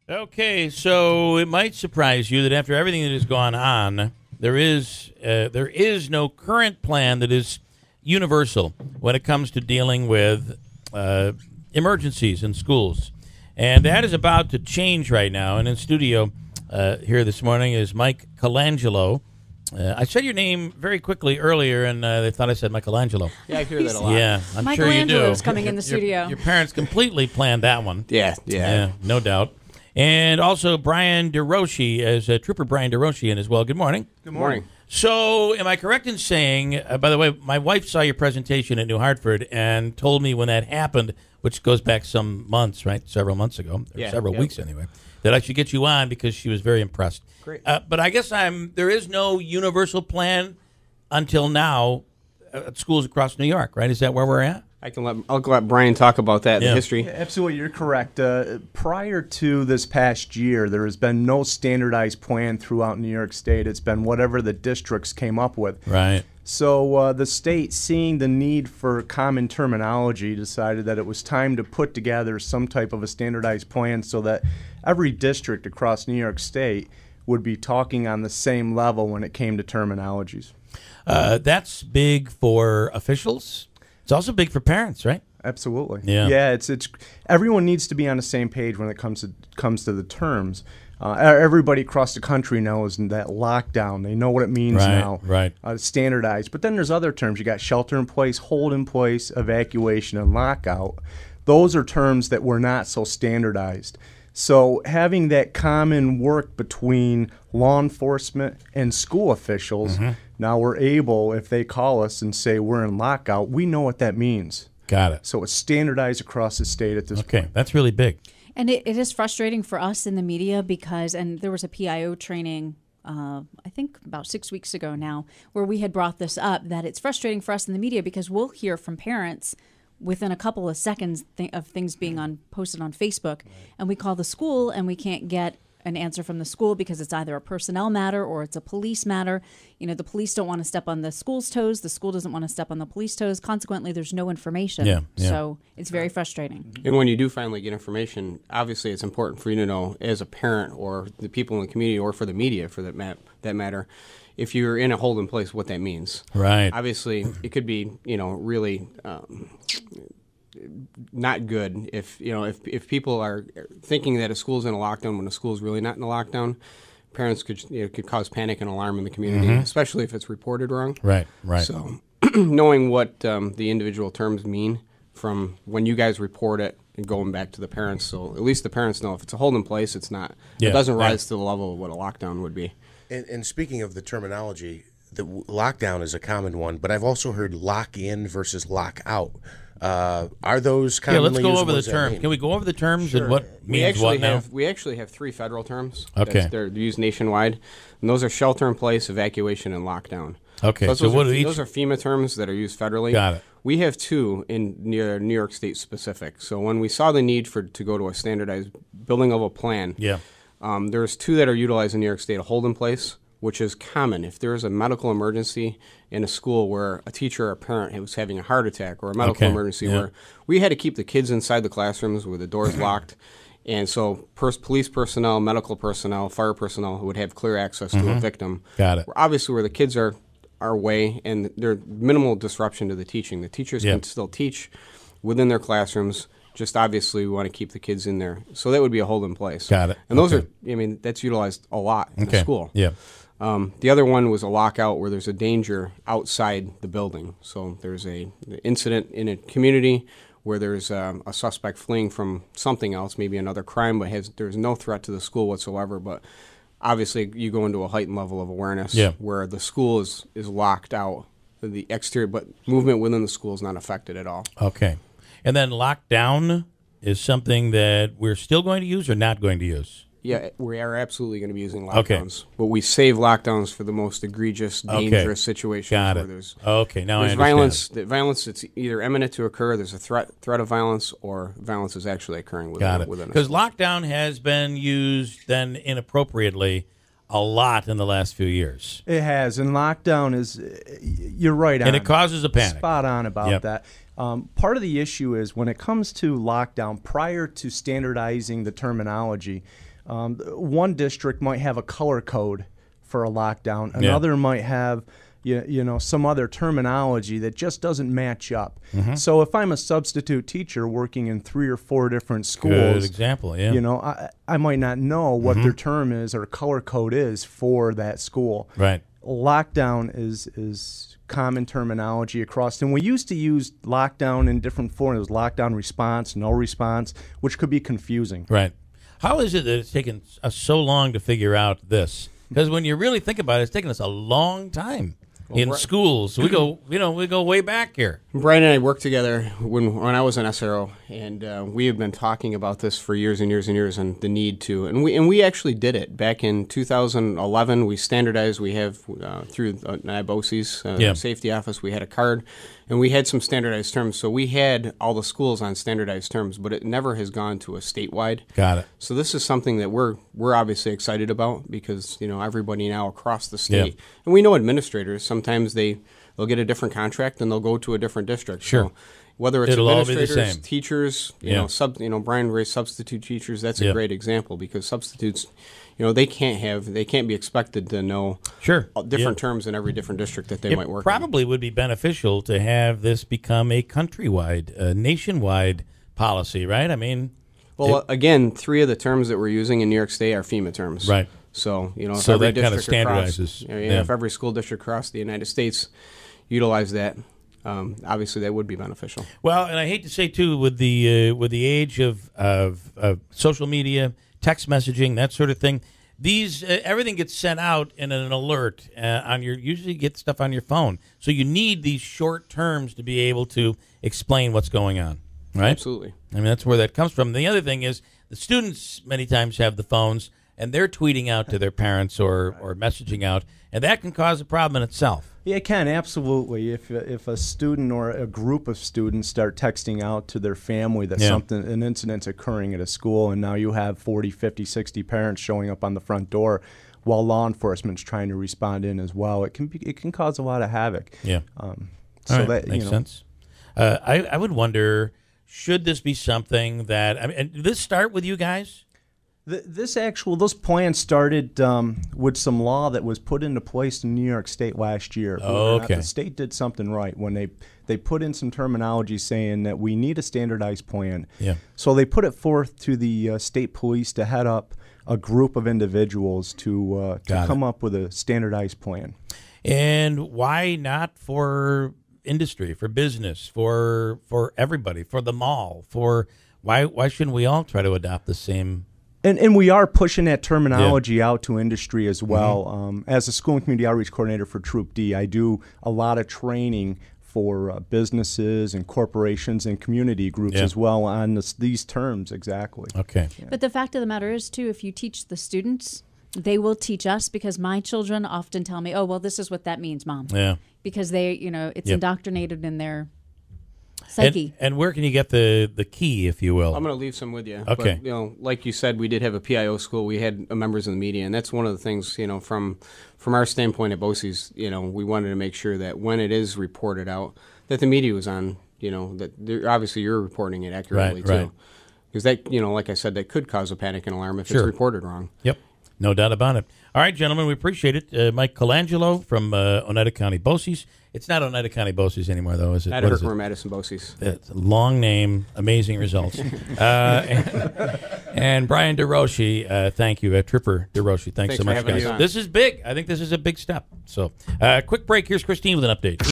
Okay, so it might surprise you that after everything that has gone on, there is no current plan that is universal when it comes to dealing with emergencies in schools. And that is about to change right now. And in studio here this morning is Mike Colangelo. I said your name very quickly earlier, and they thought I said Michelangelo. Yeah, I hear that a lot. Yeah, I'm sure you do. Michelangelo's coming in the studio. Your parents completely planned that one. Yeah, no doubt. And also Brian DeRoshi, as Trooper Brian DeRoshi in as well. Good morning. Good morning. So am I correct in saying, by the way, my wife saw your presentation at New Hartford and told me when that happened, which goes back some months, right? Several months ago, or several weeks anyway, that I should get you on because she was very impressed. Great. But I guess there is no universal plan until now at schools across New York, right? Is that where we're at? I'll let Brian talk about that, the history. Yeah, absolutely, you're correct. Prior to this past year, there has been no standardized plan throughout New York State. It's been whatever the districts came up with. Right. So the state, seeing the need for common terminology, decided that it was time to put together some type of a standardized plan so that every district across New York State would be talking on the same level when it came to terminologies. That's big for officials. It's also big for parents, right? Absolutely. Yeah. It's everyone needs to be on the same page when it comes to the terms. Everybody across the country knows that lockdown. They know what it means now. Right. Standardized. But then there's other terms. You got shelter in place, hold in place, evacuation, and lockout. Those are terms that were not so standardized. So having that common work between law enforcement and school officials, now we're able, if they call us and say we're in lockout, we know what that means. Got it. So it's standardized across the state at this point. Okay, that's really big. And it is frustrating for us in the media because, and there was a PIO training, I think about 6 weeks ago now, where we had brought this up, that it's frustrating for us in the media because we'll hear from parents within a couple of seconds of things being posted on Facebook, and we call the school and we can't get an answer from the school because it's either a personnel matter or it's a police matter. You know, the police don't want to step on the school's toes. The school doesn't want to step on the police toes. Consequently, there's no information. Yeah. So it's very frustrating. And when you do finally get information, obviously it's important for you to know as a parent or the people in the community or for the media for that matter, if you're in a hold in place, what that means. Right. Obviously, it could be, really not good if people are thinking that a school's in a lockdown when a school's really not in a lockdown. Parents could cause panic and alarm in the community, especially if it's reported wrong. Right. So knowing what the individual terms mean from when you guys report it and going back to the parents, so at least the parents know if it's a hold in place, it's not. It doesn't rise to the level of what a lockdown would be. And speaking of the terminology, the lockdown is a common one, but I've also heard lock in versus lock out. Are those commonly let's go used? over the terms. Can we go over the terms and what means what now? We actually have 3 federal terms. Okay. They're used nationwide, and those are shelter in place, evacuation, and lockdown. Okay. So what are each? Those are FEMA terms that are used federally. Got it. We have 2 in New York State specific. So when we saw the need to go to a standardized building level plan, there's 2 that are utilized in New York State: a hold in place, which is common. If there is a medical emergency in a school where a teacher or a parent was having a heart attack or a medical emergency where we had to keep the kids inside the classrooms with the doors locked, and so police personnel, medical personnel, fire personnel would have clear access to a victim. Got it. Obviously, where the kids are away and there's minimal disruption to the teaching. The teachers can still teach within their classrooms. Just obviously we want to keep the kids in there. So that would be a hold in place. Got it. And those are, that's utilized a lot in the school. Yeah. The other one was a lockout where there's a danger outside the building. So there's an incident in a community where there's a suspect fleeing from something else, maybe another crime, but there's no threat to the school whatsoever. But obviously you go into a heightened level of awareness where the school is locked out, the exterior, but movement within the school is not affected at all. Okay. And then lockdown is something that we're still going to use or not going to use? Yeah, we are absolutely going to be using lockdowns. But we save lockdowns for the most egregious, dangerous situations. Got it. Where there's now I understand. Violence that's either imminent to occur, there's a threat of violence, or violence is actually occurring within Because lockdown has been used then inappropriately a lot in the last few years. It has, and lockdown is, you're right on. And it causes a panic. Spot on about that. Part of the issue is when it comes to lockdown, prior to standardizing the terminology, One district might have a color code for a lockdown. Another might have some other terminology that just doesn't match up. So if I'm a substitute teacher working in 3 or 4 different schools, good example, I might not know what their term is or color code is for that school. Right. Lockdown is common terminology across, and we used to use lockdown in different forms. Lockdown response, no response, which could be confusing. Right. How is it that it's taken us so long to figure out this? Because when you really think about it, it's taken us a long time in schools. We go way back here. Brian and I worked together when I was an SRO, and we have been talking about this for years and years and years, and the need to, and we actually did it back in 2011. We standardized. We have through WIBX's safety office. We had a card, and we had some standardized terms. So we had all the schools on standardized terms, but it never has gone to a statewide. Got it. So this is something that we're obviously excited about because everybody now across the state, and we know administrators sometimes they'll get a different contract and they'll go to a different district. Sure. So whether it's It'll administrators, all be the same. teachers, Brian raised substitute teachers. That's a great example because substitutes, they can't be expected to know different terms in every different district that they might work in. Probably would be beneficial to have this become a countrywide, nationwide policy, right? I mean, well, again, 3 of the terms that we're using in New York State are FEMA terms. Right. So, if so every that kind of district standardizes. if every school district across the United States utilize that, obviously that would be beneficial. Well, and I hate to say too, with the age of social media, text messaging, that sort of thing, these everything gets sent out in an alert on your. Usually, you get stuff on your phone, so you need these short terms to be able to explain what's going on. Right? Absolutely. I mean, that's where that comes from. The other thing is the students many times have the phones, and they're tweeting out to their parents or messaging out, and that can cause a problem in itself. Yeah, it can, absolutely. If a student or a group of students start texting out to their family that an incident's occurring at a school, and now you have 40, 50, 60 parents showing up on the front door while law enforcement's trying to respond in as well, it can cause a lot of havoc. Yeah. So right. that makes sense. I would wonder, should this be something that, and did this start with you guys? Those plans started with some law that was put into place in New York State last year. Okay. The state did something right when they put in some terminology saying that we need a standardized plan. Yeah. So they put it forth to the state police to head up a group of individuals to come up with a standardized plan. And why not for industry, for business, for everybody, for the mall, why shouldn't we all try to adopt the same? And we are pushing that terminology out to industry as well. As a school and community outreach coordinator for Troop D, I do a lot of training for businesses and corporations and community groups as well on these terms exactly. Okay. Yeah. But the fact of the matter is, too, if you teach the students, they will teach us, because my children often tell me, oh, well, this is what that means, Mom. Yeah. Because it's indoctrinated in their psyche. And where can you get the key, if you will? I'm going to leave some with you. Okay. But, like you said, we did have a PIO school. We had members of the media, and that's one of the things, from our standpoint at BOCES, we wanted to make sure that when it is reported out, that the media was on, that obviously you're reporting it accurately, too. Right. Because that, like I said, that could cause a panic and alarm if it's reported wrong. Yep. No doubt about it. All right, gentlemen, we appreciate it. Mike Colangelo from Oneida County BOCES. It's not Oneida County BOCES anymore, though, is it? At Herkimer Madison BOCES. It's a long name, amazing results. and Brian DeRoshi, thank you. Tripper DeRoshi, thanks so much, guys. This is big. I think this is a big step. So, quick break. Here's Christine with an update.